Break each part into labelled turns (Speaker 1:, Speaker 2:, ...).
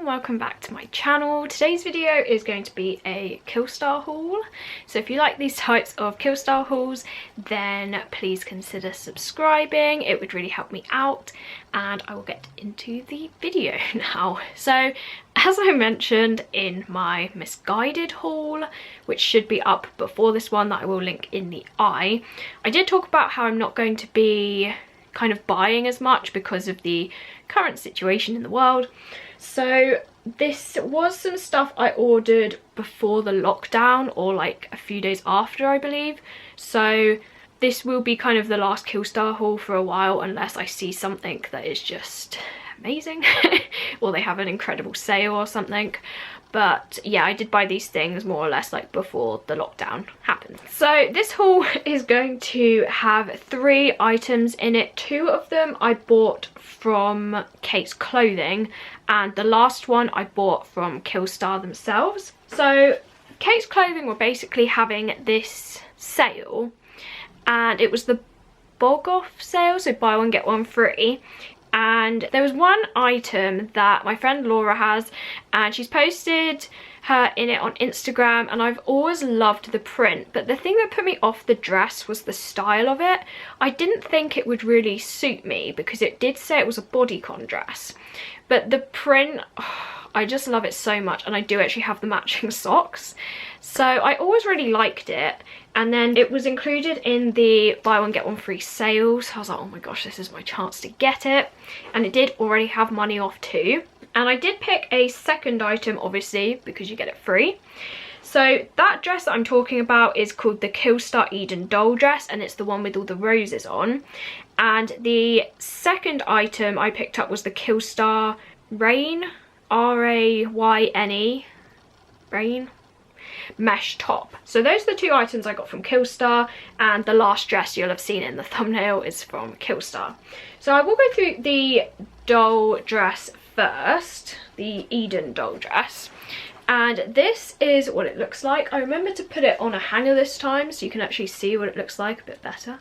Speaker 1: welcome back to my channel. Today's video is going to be a Killstar haul. So if you like these types of Killstar hauls, then please consider subscribing. It would really help me out, and I will get into the video now. So as I mentioned in my Misguided haul, which should be up before this one that I will link in the eye, I did talk about how I'm not going to be kind of buying as much because of the current situation in the world. So this was some stuff I ordered before the lockdown, or like a few days after, I believe. So this will be kind of the last Killstar haul for a while, unless I see something that is just amazing or they have an incredible sale or something. But yeah, I did buy these things more or less like before the lockdown happened. So this haul is going to have 3 items in it. 2 of them I bought from Kates Clothing, and the last one I bought from Killstar themselves. So Kates Clothing were basically having this sale, and it was the bog off sale, so buy one get one free. And there was one item that my friend Laura has, and she's posted her in it on Instagram, and I've always loved the print, but the thing that put me off the dress was the style of it. I didn't think it would really suit me because it did say it was a bodycon dress, but the print, I just love it so much, and I do actually have the matching socks, so I always really liked it. And then it was included in the buy one get one free sales. So I was like, oh my gosh, this is my chance to get it. And it did already have money off too. And I did pick a second item, obviously, because you get it free. So that dress that I'm talking about is called the Killstar Eden doll dress, and it's the one with all the roses on. And the second item I picked up was the Killstar Rayne, R-A-Y-N-E, Rayne mesh top. So those are the 2 items I got from Killstar, and the last dress you'll have seen in the thumbnail is from Killstar. So I will go through the doll dress first, the Eden doll dress. And this is what it looks like. I remember to put it on a hanger this time so you can actually see what it looks like a bit better.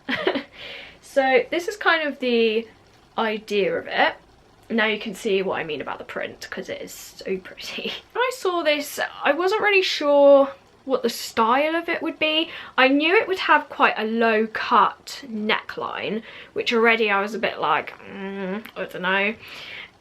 Speaker 1: So this is kind of the idea of it. Now you can see what I mean about the print, because it is so pretty. When I saw this, I wasn't really sure what the style of it would be. I knew it would have quite a low cut neckline, which already I was a bit like, I don't know.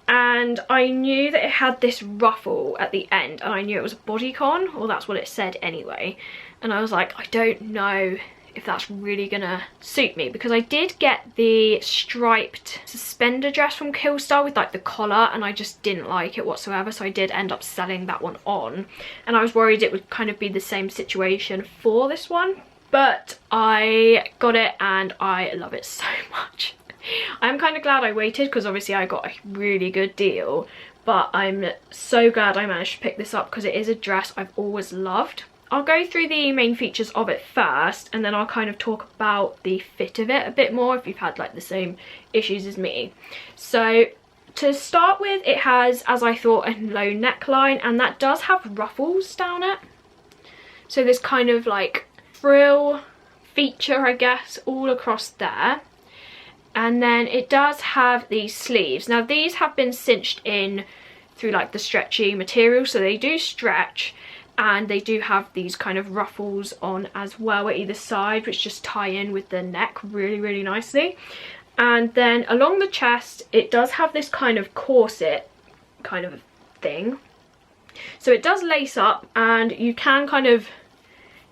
Speaker 1: And I knew that it had this ruffle at the end, and I knew it was a bodycon, or that's what it said anyway. And I was like, I don't know if that's really gonna suit me, because I did get the striped suspender dress from Killstar with like the collar, and I just didn't like it whatsoever, so I did end up selling that one on, and I was worried it would kind of be the same situation for this one, but I got it and I love it so much. I'm kind of glad I waited, because obviously I got a really good deal, but I'm so glad I managed to pick this up because it is a dress I've always loved. I'll go through the main features of it first, and then I'll kind of talk about the fit of it a bit more if you've had like the same issues as me. So to start with, it has, as I thought, a low neckline, and that does have ruffles down it. So this kind of like frill feature, I guess, all across there. And then it does have these sleeves. Now these have been cinched in through like the stretchy material, so they do stretch. And they do have these kind of ruffles on as well at either side, which just tie in with the neck really, really nicely. And then along the chest, it does have this kind of corset kind of thing. So it does lace up, and you can kind of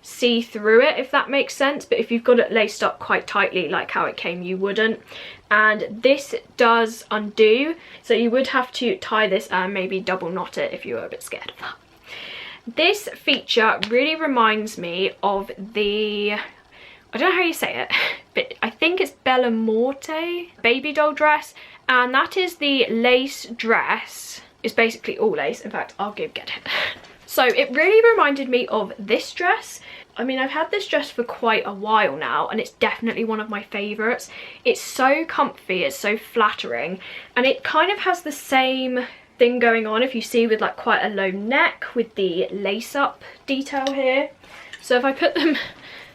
Speaker 1: see through it, if that makes sense. But if you've got it laced up quite tightly, like how it came, you wouldn't. And this does undo, so you would have to tie this and maybe double knot it if you were a bit scared of that. This feature really reminds me of the, I don't know how you say it, but I think it's Bella Morte Babydoll dress, and that is the lace dress. It's basically all lace. In fact, I'll get it. So it really reminded me of this dress. I mean, I've had this dress for quite a while now, and it's definitely one of my favourites. It's so comfy, it's so flattering, and it kind of has the same thing going on, if you see, with like quite a low neck with the lace up detail here. So if I put them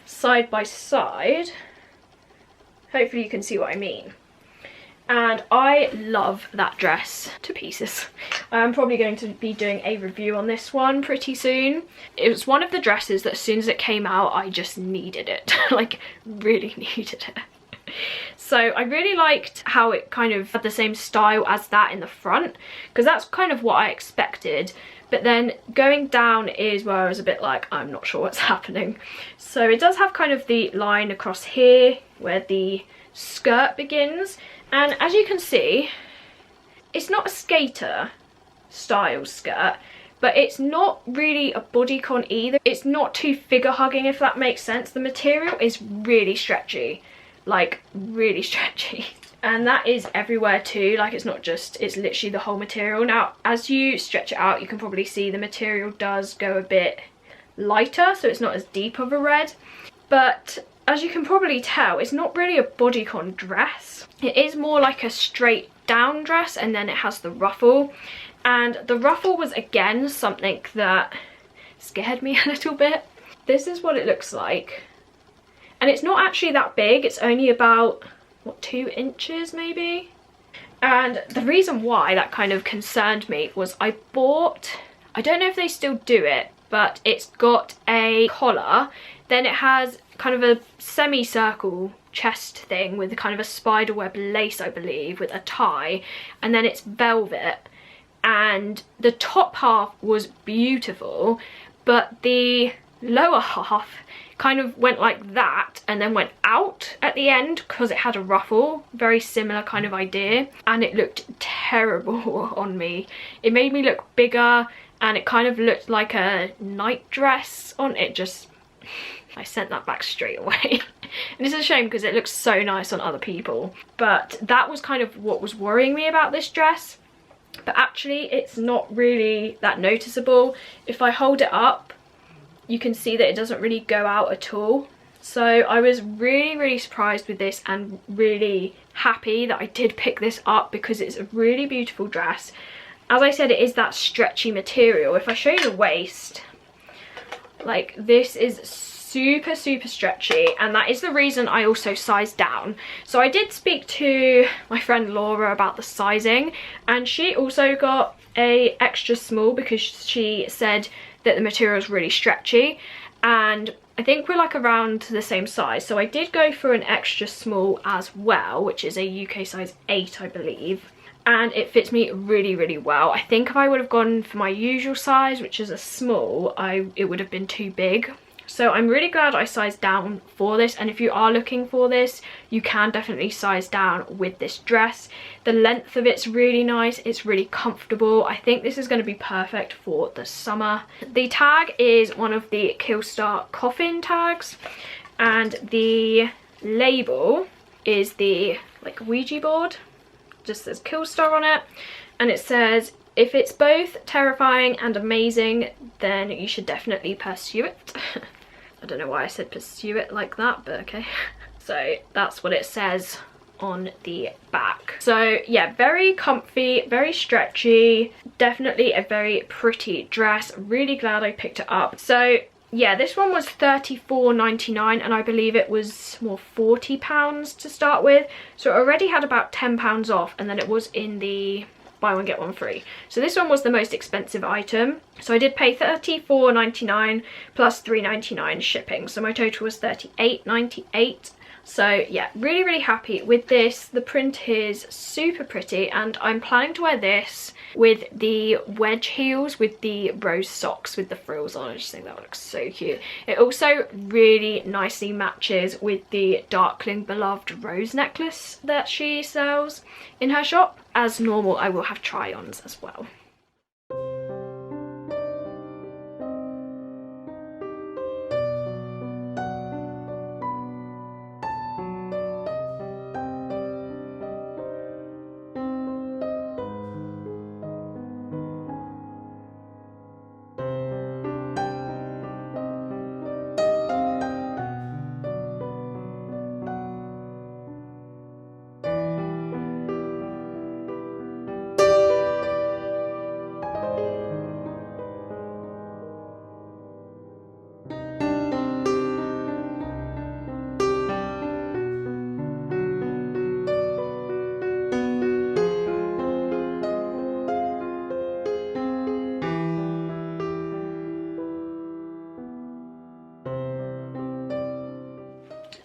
Speaker 1: side by side, hopefully you can see what I mean. and I love that dress to pieces. I'm probably going to be doing a review on this one pretty soon. It was one of the dresses that as soon as it came out, I just needed it. Like, really needed it. So I really liked how it kind of had the same style as that in the front, because that's kind of what I expected. But then going down is where I was a bit like, I'm not sure what's happening. So it does have kind of the line across here where the skirt begins. And as you can see, it's not a skater style skirt, but it's not really a bodycon either. It's not too figure hugging, if that makes sense. The material is really stretchy, like really stretchy. And that is everywhere too, like it's not just, it's literally the whole material. Now, as you stretch it out, you can probably see the material does go a bit lighter, so it's not as deep of a red. But as you can probably tell, it's not really a bodycon dress. It is more like a straight down dress, and then it has the ruffle. And the ruffle was again something that scared me a little bit. This is what it looks like. And it's not actually that big, it's only about, what, 2 inches maybe? And the reason why that kind of concerned me was I bought, I don't know if they still do it, but it's got a collar, then it has kind of a semicircle chest thing with kind of a spiderweb lace, I believe, with a tie, and then it's velvet. And the top half was beautiful, but the lower half kind of went like that and then went out at the end because it had a ruffle, very similar kind of idea, and it looked terrible on me. It made me look bigger, and it kind of looked like a night dress on it. Just, I sent that back straight away. And it's a shame because it looks so nice on other people, but that was kind of what was worrying me about this dress. But actually it's not really that noticeable. If I hold it up, you can see that it doesn't really go out at all. So I was really surprised with this, and really happy that I did pick this up because it's a really beautiful dress. As I said, it is that stretchy material. If I show you the waist, like, this is super stretchy, and that is the reason I also sized down. So I did speak to my friend Laura about the sizing, and she also got a extra small because she said that the material is really stretchy, and I think we're like around the same size. So I did go for an extra small as well, which is a UK size 8, I believe, and it fits me really well. I think if I would have gone for my usual size, which is a small, it would have been too big. So I'm really glad I sized down for this, and if you are looking for this, you can definitely size down with this dress. The length of it's really nice, it's really comfortable. I think this is going to be perfect for the summer. The tag is one of the Killstar coffin tags, and the label is the like Ouija board. Just says Killstar on it, and it says, if it's both terrifying and amazing, then you should definitely pursue it. I don't know why I said pursue it like that, but okay. So that's what it says on the back. So yeah, very comfy, very stretchy, definitely a very pretty dress. Really glad I picked it up. So yeah, this one was £34.99, and I believe it was more £40 to start with. So it already had about £10 off, and then it was in the buy one get one free. So this one was the most expensive item. So I did pay £34.99 plus £3.99 shipping. So my total was £38.98. So yeah, really happy with this. The print is super pretty, and I'm planning to wear this with the wedge heels with the rose socks with the frills on. I just think that looks so cute. It also really nicely matches with the Darkling Beloved rose necklace that she sells in her shop. As normal, I will have try-ons as well.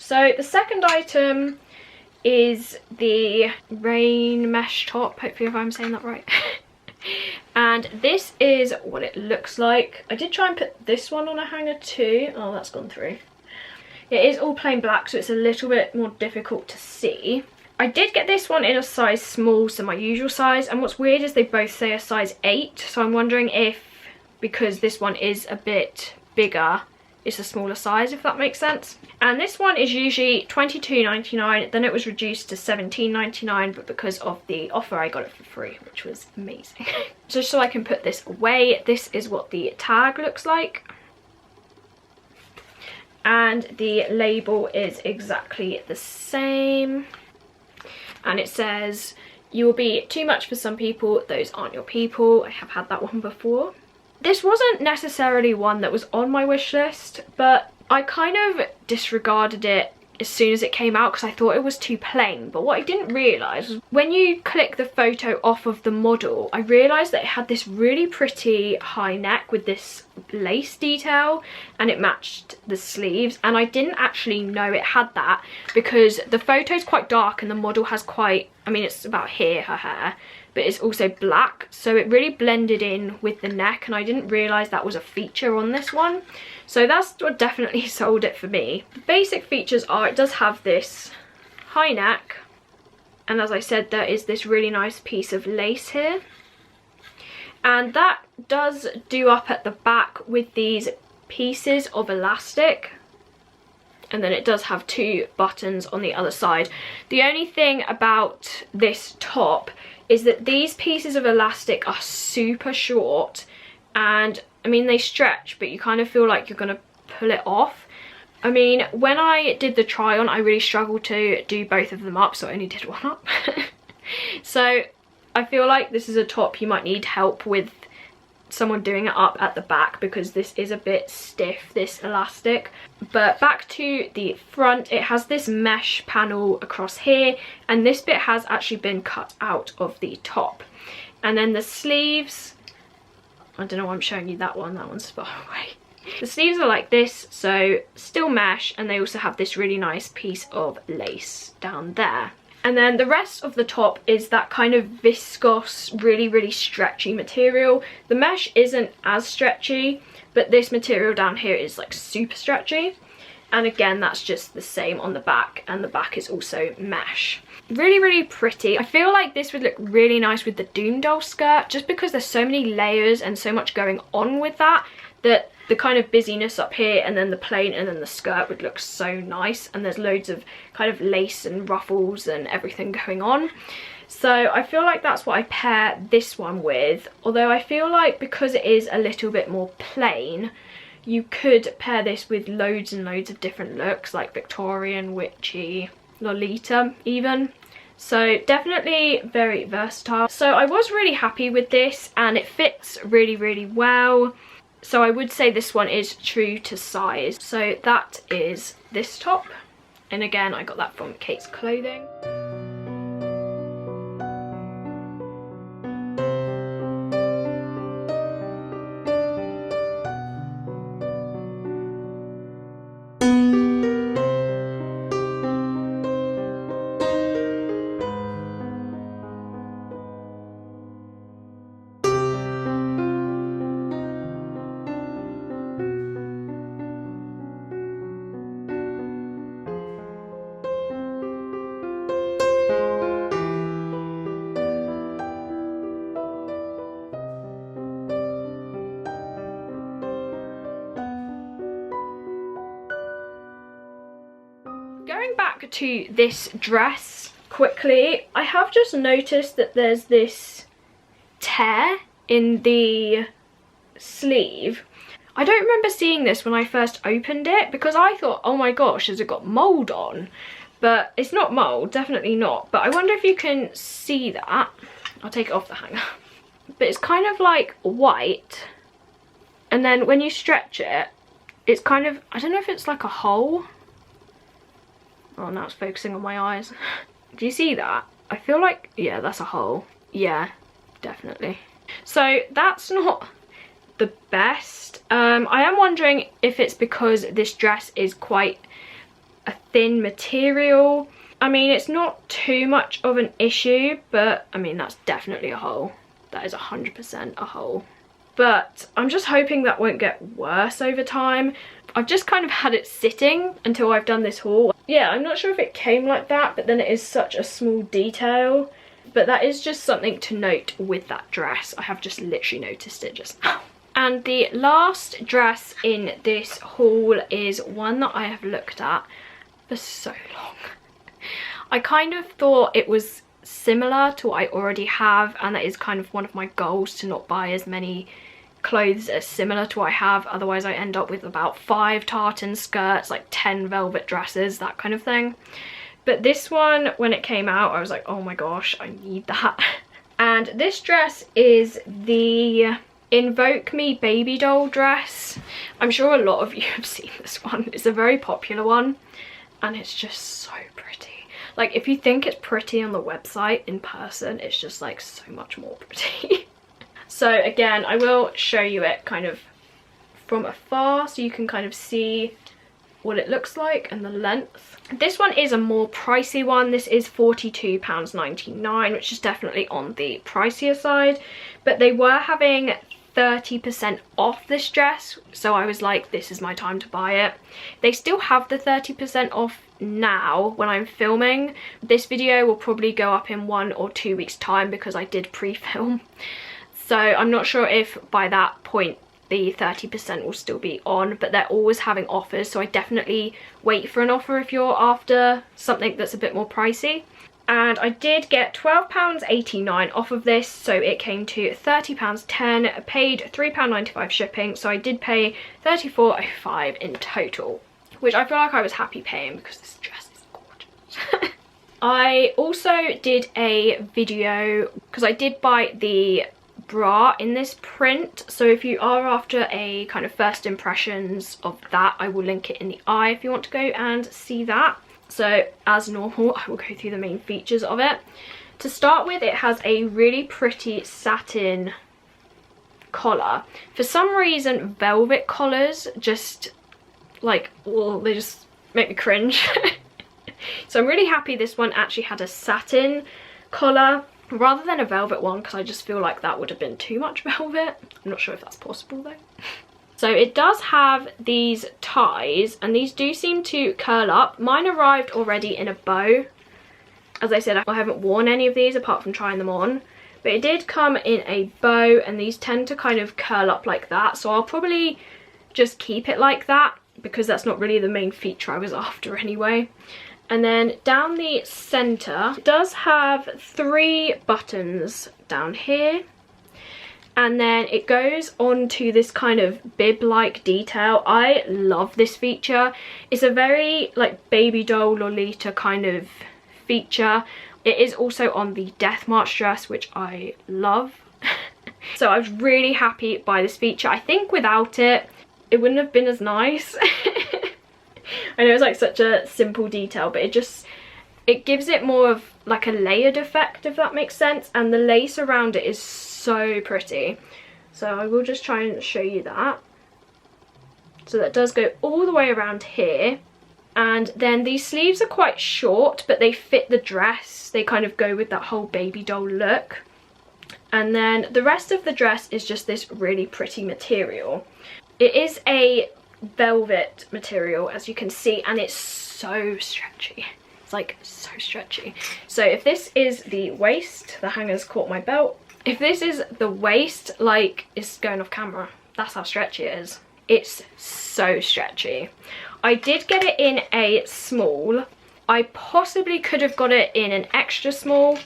Speaker 1: So the second item is the Rayne mesh top, hopefully if I'm saying that right. And this is what it looks like. I did try and put this one on a hanger too. Oh, that's gone through. It is all plain black, so it's a little bit more difficult to see. I did get this one in a size small, so my usual size, and what's weird is they both say a size 8, so I'm wondering if, because this one is a bit bigger, it's a smaller size, if that makes sense. And this one is usually $22.99, then it was reduced to $17.99, but because of the offer I got it for free, which was amazing. Just so I can put this away, this is what the tag looks like. And the label is exactly the same. And it says, "You will be too much for some people, those aren't your people." I have had that one before. This wasn't necessarily one that was on my wish list, but I kind of disregarded it as soon as it came out because I thought it was too plain. But what I didn't realise was when you click the photo off of the model, I realised that it had this really pretty high neck with this lace detail, and it matched the sleeves, and I didn't actually know it had that because the photo's quite dark and the model has quite, I mean it's about here, her hair, but it's also black, so it really blended in with the neck, and I didn't realise that was a feature on this one. So that's what definitely sold it for me. The basic features are, it does have this high neck, and as I said, there is this really nice piece of lace here, and that does do up at the back with these pieces of elastic, and then it does have 2 buttons on the other side. The only thing about this top is that these pieces of elastic are super short, and I mean they stretch, but you kind of feel like you're gonna pull it off. I mean, when I did the try on, I really struggled to do both of them up, so I only did one up. So I feel like this is a top you might need help with someone doing it up at the back, because this is a bit stiff, this elastic. But back to the front, it has this mesh panel across here, and this bit has actually been cut out of the top. And then the sleeves, I don't know why I'm showing you that one, that one's far away. The sleeves are like this, so still mesh, and they also have this really nice piece of lace down there. And then the rest of the top is that kind of viscose, really stretchy material. The mesh isn't as stretchy, but this material down here is like super stretchy. And again, that's just the same on the back, and the back is also mesh. Really pretty. I feel like this would look really nice with the Babydoll skirt, just because there's so many layers and so much going on with that, that the kind of busyness up here and then the plain and then the skirt would look so nice, and there's loads of kind of lace and ruffles and everything going on. So I feel like that's what I pair this one with, although I feel like because it is a little bit more plain, you could pair this with loads and loads of different looks, like Victorian, witchy, Lolita even. So definitely very versatile. So I was really happy with this, and it fits really well. So I would say this one is true to size. So that is this top, and again I got that from Kates Clothing. Going back to this dress quickly, I have just noticed that there's this tear in the sleeve. I don't remember seeing this when I first opened it, because I thought, oh my gosh, has it got mould on? But it's not mould, definitely not. But I wonder if you can see that. I'll take it off the hanger. But it's kind of like white, and then when you stretch it, it's kind of, I don't know if it's like a hole. Oh, now it's focusing on my eyes. Do you see that? I feel like, yeah, that's a hole. Yeah, definitely. So that's not the best. I am wondering if it's because this dress is quite a thin material. I mean, it's not too much of an issue, but I mean, that's definitely a hole. That is 100% a hole. But I'm just hoping that won't get worse over time. I've just kind of had it sitting until I've done this haul. Yeah, I'm not sure if it came like that, but then it is such a small detail. But that is just something to note with that dress. I have just literally noticed it just now. And the last dress in this haul is one that I have looked at for so long. I kind of thought it was similar to what I already have, and that is kind of one of my goals, to not buy as many clothes as similar to what I have. Otherwise I end up with about 5 tartan skirts, like 10 velvet dresses, that kind of thing. But this one, when it came out, I was like, oh my gosh, I need that. And this dress is the Invoke Me Babydoll dress. I'm sure a lot of you have seen this one. It's a very popular one, and it's just so pretty. Like, if you think it's pretty on the website, in person it's just like so much more pretty. So again, I will show you it kind of from afar so you can kind of see what it looks like and the length. This one is a more pricey one. This is £42.99, which is definitely on the pricier side, but they were having 30% off this dress, so I was like, this is my time to buy it. They still have the 30% off now when I'm filming. This video will probably go up in 1 or 2 weeks time because I did pre-film, so I'm not sure if by that point the 30% will still be on, but they're always having offers, so I definitely wait for an offer if you're after something that's a bit more pricey. And I did get £12.89 off of this, so it came to £30.10, paid £3.95 shipping, so I did pay £34.05 in total, which I feel like I was happy paying because this dress is gorgeous. I also did a video, because I did buy the bra in this print, so if you are after a kind of first impressions of that, I will link it in the eye if you want to go and see that. So as normal, I will go through the main features of it. To start with, it has a really pretty satin collar. For some reason, velvet collars just like, oh, they just make me cringe. So I'm really happy this one actually had a satin collar rather than a velvet one, because I just feel like that would have been too much velvet. I'm not sure if that's possible though. So it does have these ties, and these do seem to curl up. Mine arrived already in a bow. As I said, I haven't worn any of these apart from trying them on, but it did come in a bow, and these tend to kind of curl up like that, so I'll probably just keep it like that because that's not really the main feature I was after anyway. And then down the center, it does have 3 buttons down here, and then it goes on to this kind of bib-like detail. I love this feature. It's a very like Babydoll Lolita kind of feature. It is also on the Death March dress, which I love. So I was really happy by this feature. I think without it, it wouldn't have been as nice. I know it's like such a simple detail, but it gives it more of like a layered effect, if that makes sense, and the lace around it is so pretty. So I will just try and show you that. So that does go all the way around here, and then these sleeves are quite short, but they fit the dress. They kind of go with that whole Babydoll look. And then the rest of the dress is just this really pretty material. It is a velvet material, as you can see, and it's so stretchy. It's like so stretchy. So if this is the waist, the hangers caught my belt. If this is the waist, like, it's going off camera. That's how stretchy it is. It's so stretchy. I did get it in a small. I possibly could have got it in an extra small,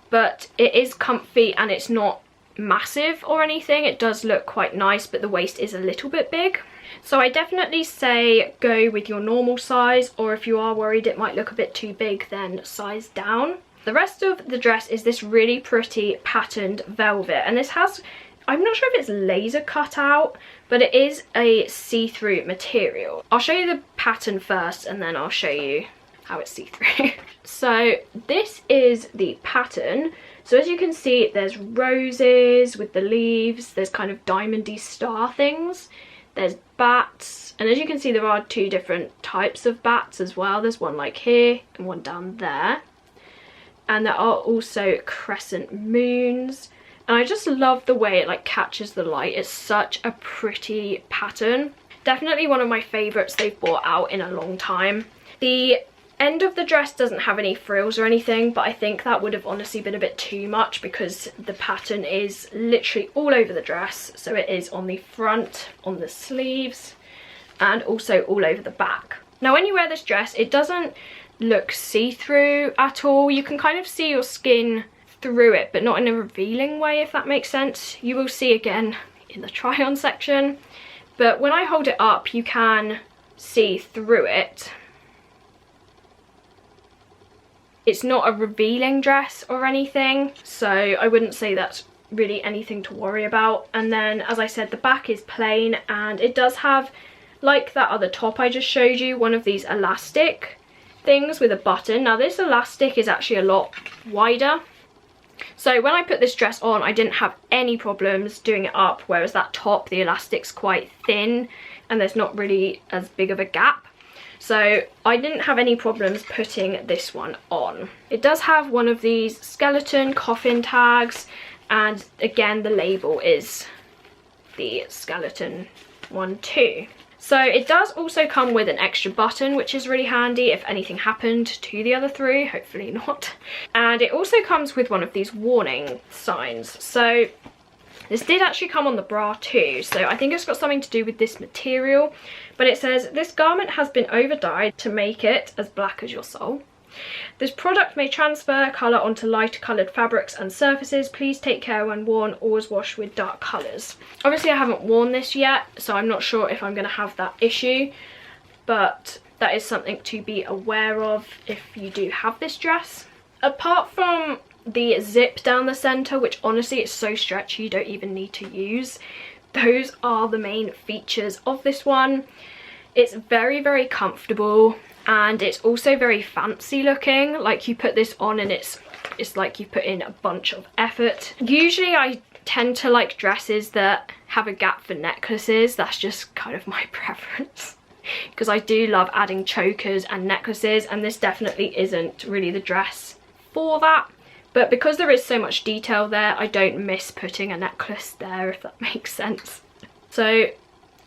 Speaker 1: but it is comfy and it's not massive or anything. It does look quite nice, but the waist is a little bit big. So I definitely say go with your normal size, or if you are worried it might look a bit too big, then size down. The rest of the dress is this really pretty patterned velvet, and this has, I'm not sure if it's laser cut out, but it is a see-through material. I'll show you the pattern first and then I'll show you how it's see-through. So this is the pattern. So as you can see, there's roses with the leaves, there's kind of diamondy star things. There's bats, and as you can see there are 2 different types of bats as well. There's one like here and one down there, and there are also crescent moons, and I just love the way it like catches the light. It's such a pretty pattern. Definitely one of my favourites they've brought out in a long time. The end of the dress doesn't have any frills or anything, but I think that would have honestly been a bit too much because the pattern is literally all over the dress. So it is on the front, on the sleeves, and also all over the back. Now when you wear this dress, it doesn't look see-through at all. You can kind of see your skin through it, but not in a revealing way, if that makes sense. You will see again in the try-on section, but when I hold it up you can see through it. It's not a revealing dress or anything, so I wouldn't say that's really anything to worry about. And then, as I said, the back is plain, and it does have, like that other top I just showed you, one of these elastic things with a button. Now this elastic is actually a lot wider, so when I put this dress on I didn't have any problems doing it up, whereas that top, the elastic's quite thin and there's not really as big of a gap. So I didn't have any problems putting this one on. It does have one of these skeleton coffin tags, and again the label is the skeleton one too. So it does also come with an extra button, which is really handy if anything happened to the other 3, hopefully not. And it also comes with one of these warning signs. So this did actually come on the bra too, so I think it's got something to do with this material. But it says, this garment has been over-dyed to make it as black as your soul. This product may transfer colour onto lighter coloured fabrics and surfaces. Please take care when worn, always wash with dark colours. Obviously I haven't worn this yet, so I'm not sure if I'm going to have that issue, but that is something to be aware of if you do have this dress. Apart from the zip down the centre, which honestly it's so stretchy you don't even need to use, those are the main features of this one. It's very, very comfortable, and it's also very fancy looking. Like, you put this on and it's like you put in a bunch of effort. Usually I tend to like dresses that have a gap for necklaces. That's just kind of my preference, because I do love adding chokers and necklaces, and this definitely isn't really the dress for that. But because there is so much detail there, I don't miss putting a necklace there, if that makes sense. So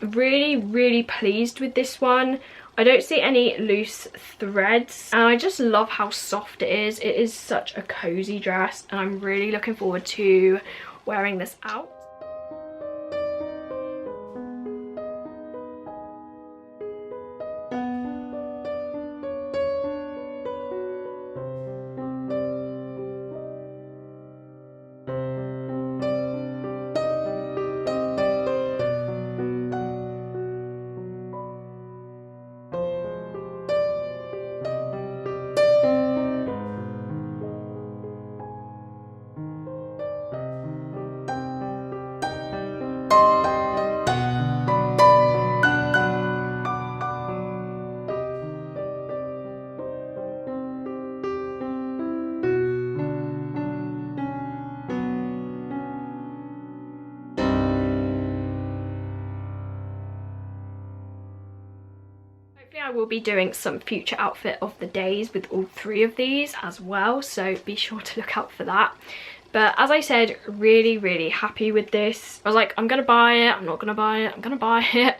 Speaker 1: really, really pleased with this one. I don't see any loose threads, and I just love how soft it is. It is such a cozy dress, and I'm really looking forward to wearing this out. I will be doing some future outfit of the days with all 3 of these as well, so be sure to look out for that. But as I said, really, really happy with this. I was like, I'm gonna buy it, I'm not gonna buy it, I'm gonna buy it,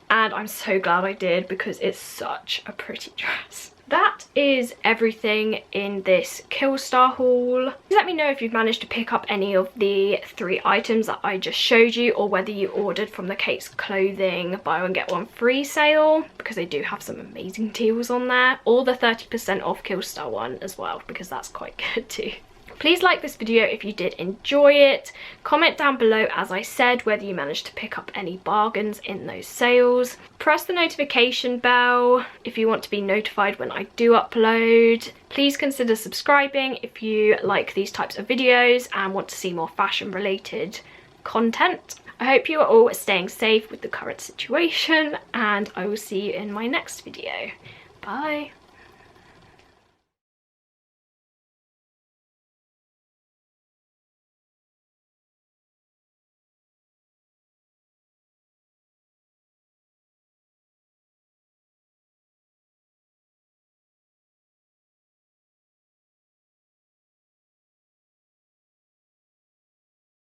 Speaker 1: and I'm so glad I did because it's such a pretty dress. That is everything in this Killstar haul. Please let me know if you've managed to pick up any of the 3 items that I just showed you, or whether you ordered from the Kates Clothing buy one get one free sale, because they do have some amazing deals on there, or the 30% off Killstar one as well, because that's quite good too. Please like this video if you did enjoy it. Comment down below, as I said, whether you managed to pick up any bargains in those sales. Press the notification bell if you want to be notified when I do upload. Please consider subscribing if you like these types of videos and want to see more fashion related content. I hope you are all staying safe with the current situation, and I will see you in my next video. Bye.